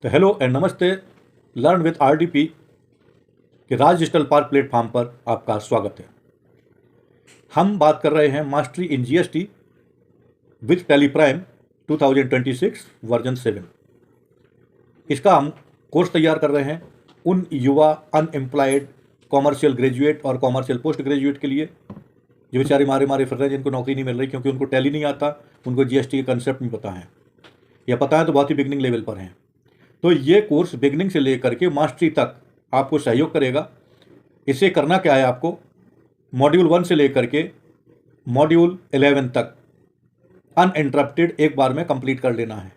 तो hello and नमस्ते। Learn with RDP के राज डिजिटल पार्क प्लेटफॉर्म पर आपका स्वागत है। हम बात कर रहे हैं mastery in GST with tally prime 2026 version 7। इसका हम कोर्स तैयार कर रहे हैं उन युवा अनएम्प्लॉयड कॉमर्शियल ग्रेजुएट और कॉमर्शियल पोस्ट ग्रेजुएट के लिए जो बेचारे मारे मारे फिर रहे हैं, जिनको नौकरी नहीं मिल रही क्योंकि उनको टैली नहीं आता, उनको जीएसटी के कंसेप्ट नहीं पता है, या पता है तो बहुत ही बिगनिंग लेवल पर हैं। तो ये कोर्स बिगनिंग से लेकर के मास्टरी तक आपको सहयोग करेगा। इसे करना क्या है, आपको मॉड्यूल 1 से लेकर के मॉड्यूल 11 तक अनइंटरप्टेड एक बार में कंप्लीट कर लेना है।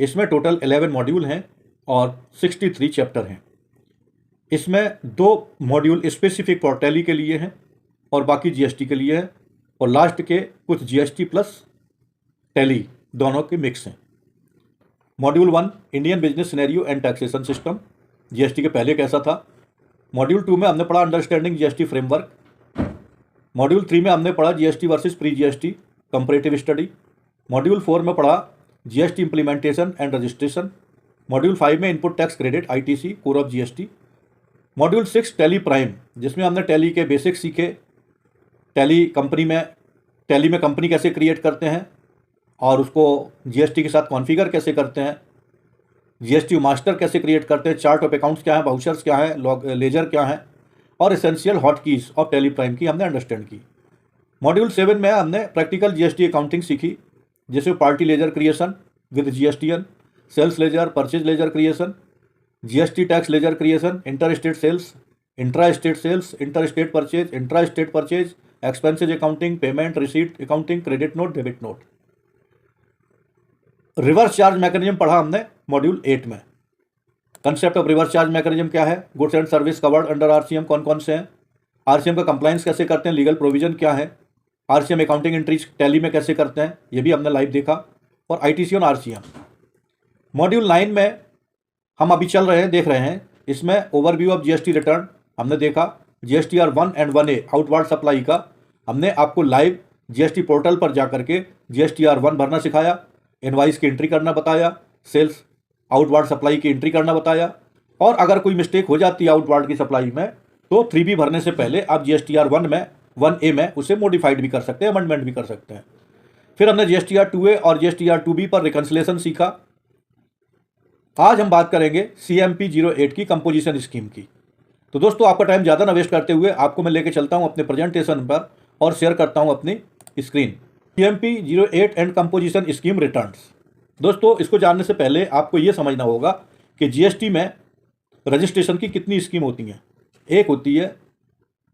इसमें टोटल 11 मॉड्यूल हैं और 63 चैप्टर हैं। इसमें 2 मॉड्यूल स्पेसिफिक फॉर टैली के लिए हैं और बाकी जीएसटी के लिए है, और लास्ट के कुछ जीएसटी प्लस टैली दोनों के मिक्स हैं। Module 1 Indian business scenario and taxation system, GST के पहले कैसा था। मॉड्यूल 2 में हमने पढ़ा अंडरस्टैंडिंग जीएसटी फ्रेमवर्क। मॉड्यूल 3 में हमने पढ़ा GST versus pre GST comparative study. Module 4 में पढ़ा GST implementation and registration. Module 5 में input tax credit ITC core of GST. Module 6 tally prime, जिसमें हमने टैली के बेसिक्स सीखे। टैली में कंपनी कैसे क्रिएट करते हैं और उसको जीएसटी के साथ कॉन्फ़िगर कैसे करते हैं, जीएसटी मास्टर कैसे क्रिएट करते हैं, चार्ट ऑफ अकाउंट्स क्या है, वाउचर्स क्या है, लेजर क्या है, और essential hot keys of tally prime की हमने अंडरस्टैंड की। मॉड्यूल 7 में हमने प्रैक्टिकल जीएसटी अकाउंटिंग सीखी, जैसे party ledger creation with GSTN, sales ledger, purchase ledger creation, GST tax ledger creation, inter state sales, intra state sales, inter state purchase, intra state purchase, expenses accounting, payment receipt accounting, credit note, debit note. Reverse charge mechanism पढ़ा हमने module 8 में। Concept of reverse charge mechanism क्या है, goods and service covered under RCM कौन कौन से हैं, RCM का कंप्लायंस कैसे करते हैं, लीगल प्रोविजन क्या है, आरसीएम अकाउंटिंग एंट्रीज टैली में कैसे करते हैं, ये भी हमने लाइव देखा, और आईटीसी और आरसीएम। मॉड्यूल 9 में हम अभी चल रहे हैं, देख रहे हैं, इसमें ओवरव्यू ऑफ जीएसटी रिटर्न हमने देखा। GSTR 1 and 1A outward supply का हमने आपको लाइव जीएसटी पोर्टल पर जाकर के जीएसटीआर 1 भरना सिखाया, इनवाइस की एंट्री करना बताया, सेल्स आउटवार्ड सप्लाई की एंट्री करना बताया, और अगर कोई मिस्टेक हो जाती है आउटवार्ड की सप्लाई में तो 3B भरने से पहले आप जीएसटीआर 1A में उसे मॉडिफाइड भी कर सकते हैं, अमेंडमेंट भी कर सकते हैं। फिर हमने जीएसटीआर 2A और जीएसटीआर 2B पर रिकंसिलेशन सीखा। आज हम बात करेंगे CMP 08 की कंपोजिशन स्कीम की। तो दोस्तों, आपका टाइम ज़्यादा ना वेस्ट करते हुए आपको मैं लेके चलता हूं अपने प्रेजेंटेशन पर और शेयर करता हूं अपनी screen. CMP 08 and composition scheme returns. दोस्तों, इसको जानने से पहले आपको ये समझना होगा कि जीएसटी में रजिस्ट्रेशन की कितनी स्कीम होती हैं। एक होती है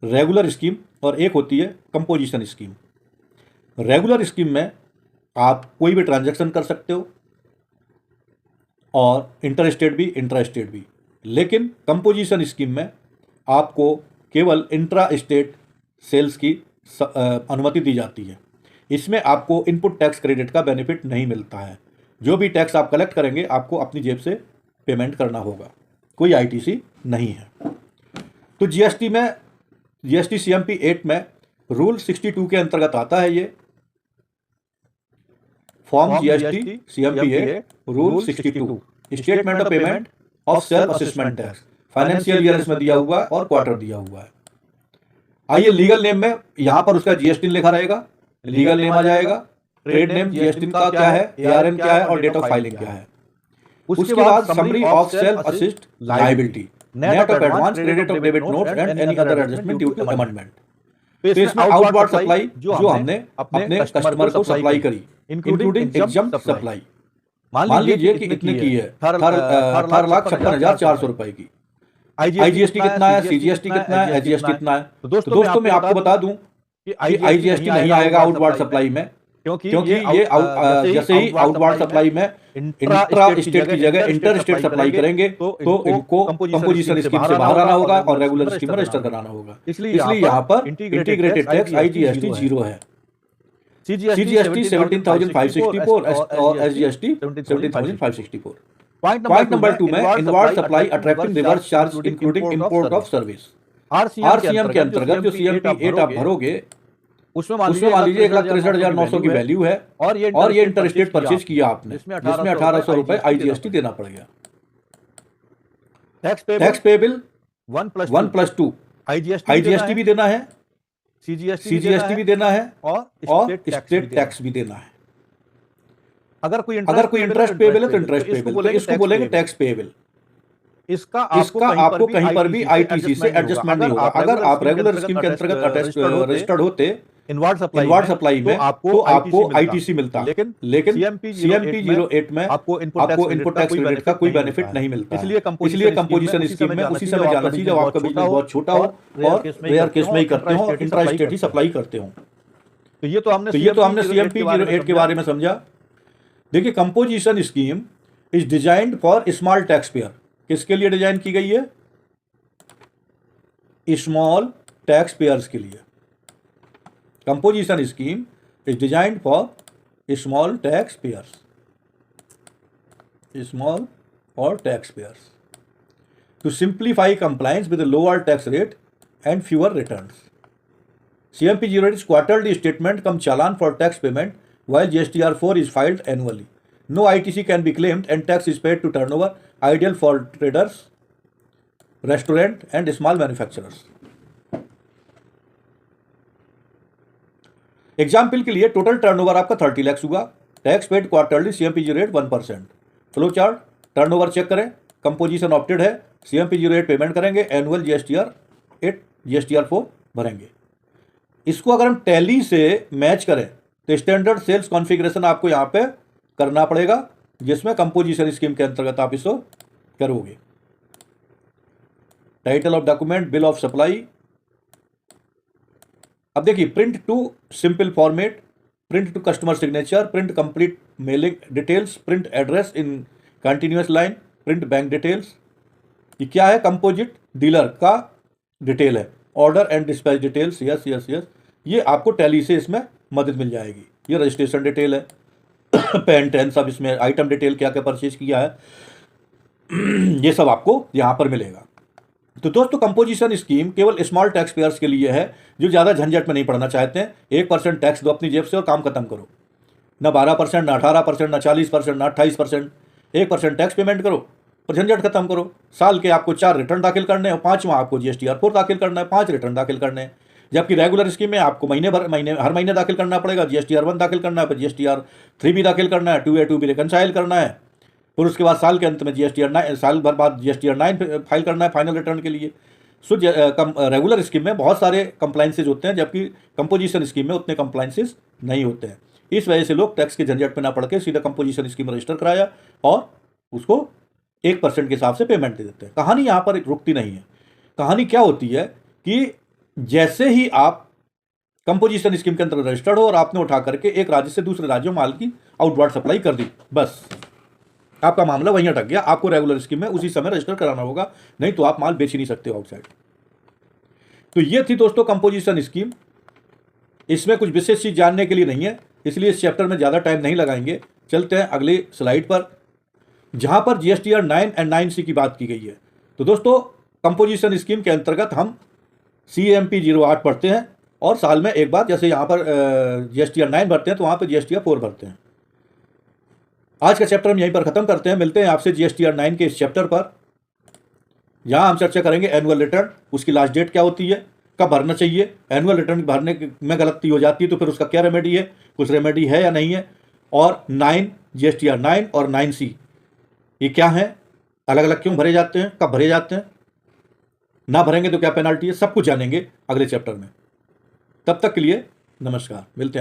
रेगुलर स्कीम और एक होती है कंपोजिशन स्कीम। रेगुलर स्कीम में आप कोई भी ट्रांजैक्शन कर सकते हो और इंटर स्टेट भी, इंट्रा स्टेट भी, लेकिन कंपोजिशन स्कीम में आपको केवल इंट्रा स्टेट सेल्स की अनुमति दी जाती है। इसमें आपको इनपुट टैक्स क्रेडिट का बेनिफिट नहीं मिलता है। जो भी टैक्स आप कलेक्ट करेंगे आपको अपनी जेब से पेमेंट करना होगा, कोई आईटीसी नहीं है। तो जीएसटी CMP 8 में रूल 62 के अंतर्गत आता है ये form GST CMP 8 rule 62, statement of payment of self assessment tax, financial year इसमें दिया हुआ है और क्वार्टर दिया हुआ है। आइए, लीगल नेम में यहां पर उसका जीएसटी लिखा रहेगा, लीगल नेम आ जाएगा, ट्रेड नेम जीएसटी का क्या है, ARN क्या है और डेट ऑफ फाइलिंग क्या है। उसके बाद summary of self assist liability, net of advance, credit of debit notes and any other adjustment due to amendment. तो इसमें आउटवार्ड सप्लाई जो हमने अपने कस्टमर को सप्लाई करी, इंक्लूडिंग एग्जम्प्ट सप्लाई, मान लीजिए कि इतने की है 18,56,400 रुपए की। आईजीएसटी कितना है, सीजीएसटी कितना है, एचजीएसटी कितना है। तो दोस्तों मैं आपको बता दूं कि आईजीएसटी नहीं आएगा आउटवार्ड सप्लाई में, क्योंकि ये जैसे ही आउटवार्ड सप्लाई में इंट्रा स्टेट की जगह इंटर स्टेट सप्लाई करेंगे तो इनको कंपोजिशन स्कीम से बाहर आना होगा और रेगुलर स्कीम में रजिस्टर कराना होगा। इसलिए यहाँ पर इंटीग्रेटेड टैक्स आईजीएसटी 0 है, सीजीएसटी 17,564 और एसजीएसटी 17,564। पॉइंट नंबर 2 में inward supply attracting reverse charge including import of service. RCM के अंतर्गत जो CMP 8 आप भरोगे उसमें मान लीजिए 1,63,900 की वैल्यू है और ये इंटर स्टेट परचेज किया आपने, जिसमें 1,800 रुपए आईजीएसटी देना पड़ेगा। टैक्स पेबल 1+2 IGST भी देना है, CGST भी देना है और स्टेट टैक्स भी देना है। अगर कोई इंटरेस्ट पेबल है तो इंटरेस्ट पेबल, तो इसको बोलेंगे टैक्स पेबल। इसका आपको कहीं पर भी आईटीसी से एडजस्टमेंट नहीं होगा। अगर आप रेगुलर स्कीम के अंतर्गत रजिस्टर्ड होते इनवार्ड सप्लाई में तो आपको आईटीसी मिलता, लेकिन CMP CMP 08 में आपको इनपुट टैक्स क्रेडिट का कोई बेनिफिट नहीं मिलता। इसलिए कंपोजिशन स्कीम में उसी समय जाना चाहिए जब आपका बिजनेस बहुत छोटा हो और रेयर केस में ही करते हो, इंट्रा स्टेट ही सप्लाई करते हो। तो ये तो हमने CMP 08 के बारे में समझा। देखिए, composition scheme is designed for small tax payer. किसके लिए डिजाइन की गई है? स्मॉल टैक्स पेयर्स के लिए। Composition scheme is designed for small taxpayers, small और taxpayers to simplify compliance with lower tax rate and fewer returns. CMP 08 is quarterly statement cum challan for tax payment, while GSTR 4 is filed annually. No ITC can be claimed and tax is paid to turnover, ideal for traders, restaurant and small manufacturers. Example के लिए total turnover आपका 30 लाख हुआ, tax paid quarterly CMP 08 1%। Flow chart, turnover check करें, composition opted है, CMP 08 payment करेंगे, annual GSTR 8 GSTR 4 भरेंगे। इसको अगर हम टैली से मैच करें तो स्टैंडर्ड सेल्स कॉन्फ़िगरेशन आपको यहां पे करना पड़ेगा, जिसमें कंपोजिशन स्कीम के अंतर्गत आप इसको करोगे। Title of document, bill of supply. अब देखिए, print to simple format, print to customer signature, print complete mailing details, print address in continuous line, print bank details. ये क्या है? कंपोजिट डीलर का डिटेल है, order and dispatch details. Yes yes yes, ये आपको Tally से इसमें मदद मिल जाएगी। ये रजिस्ट्रेशन डिटेल है, पेन टेन सब इसमें, आइटम डिटेल क्या क्या परचेज किया है, ये सब आपको यहां पर मिलेगा। तो दोस्तों, कंपोजिशन स्कीम केवल स्मॉल टैक्स पेयर्स के लिए है जो ज़्यादा झंझट में नहीं पड़ना चाहते हैं। 1% टैक्स दो अपनी जेब से और काम खत्म करो। ना 12%, ना 18%, ना 40%, ना 28%। 1% टैक्स पेमेंट करो और झंझट खत्म करो। साल के आपको 4 रिटर्न दाखिल करने हैं, 5वां आपको GSTR 4 दाखिल करना है, 5 रिटर्न दाखिल करने हैं। जबकि रेगुलर स्कीम में आपको हर महीने दाखिल करना पड़ेगा। GSTR 1 दाखिल करना है, फिर GSTR 3 भी दाखिल करना है, 2A 2B रिकनसाइल करना है, फिर उसके बाद साल के अंत में GSTR 9, साल भर बाद GSTR 9 फाइल करना है फाइनल रिटर्न के लिए। सो रेगुलर स्कीम में बहुत सारे कंप्लाइंसेज होते हैं, जबकि कंपोजिशन स्कीम में उतने कंप्लाइंसेज नहीं होते हैं। इस वजह से लोग टैक्स के झंझट में ना पड़ के सीधा कंपोजिशन स्कीम रजिस्टर कराया और उसको 1% के हिसाब से पेमेंट दे देते हैं। कहानी यहाँ पर रुकती नहीं है। कहानी क्या होती है कि जैसे ही आप कंपोजिशन स्कीम के अंतर्गत रजिस्टर्ड हो और आपने उठा करके एक राज्य से दूसरे राज्य में माल की आउटवर्ड सप्लाई कर दी, बस आपका मामला वहीं अटक गया। आपको रेगुलर स्कीम में उसी समय रजिस्टर कराना होगा, नहीं तो आप माल बेच ही नहीं सकते हो आउटसाइड। तो ये थी दोस्तों कंपोजिशन स्कीम। इसमें कुछ विशेष चीज जानने के लिए नहीं है, इसलिए इस चैप्टर में ज़्यादा टाइम नहीं लगाएंगे। चलते हैं अगली स्लाइड पर, जहां पर GSTR 9 एंड 9C की बात की गई है। तो दोस्तों, कंपोजिशन स्कीम के अंतर्गत हम CMP 08 पढ़ते हैं और साल में एक बार, जैसे यहाँ पर GSTR 9 भरते हैं तो वहाँ पर GSTR 4 भरते हैं। आज का चैप्टर हम यहीं पर ख़त्म करते हैं। मिलते हैं आपसे GSTR 9 के इस चैप्टर पर, जहाँ हम चर्चा करेंगे एनुअल रिटर्न, उसकी लास्ट डेट क्या होती है, कब भरना चाहिए, एनुअल रिटर्न भरने में गलती हो जाती है तो फिर उसका क्या रेमेडी है, कुछ रेमेडी है या नहीं है, और 9 GSTR 9 और 9C ये क्या है, अलग अलग क्यों भरे जाते हैं, कब भरे जाते हैं, ना भरेंगे तो क्या पेनाल्टी है, सब कुछ जानेंगे अगले चैप्टर में। तब तक के लिए नमस्कार, मिलते हैं।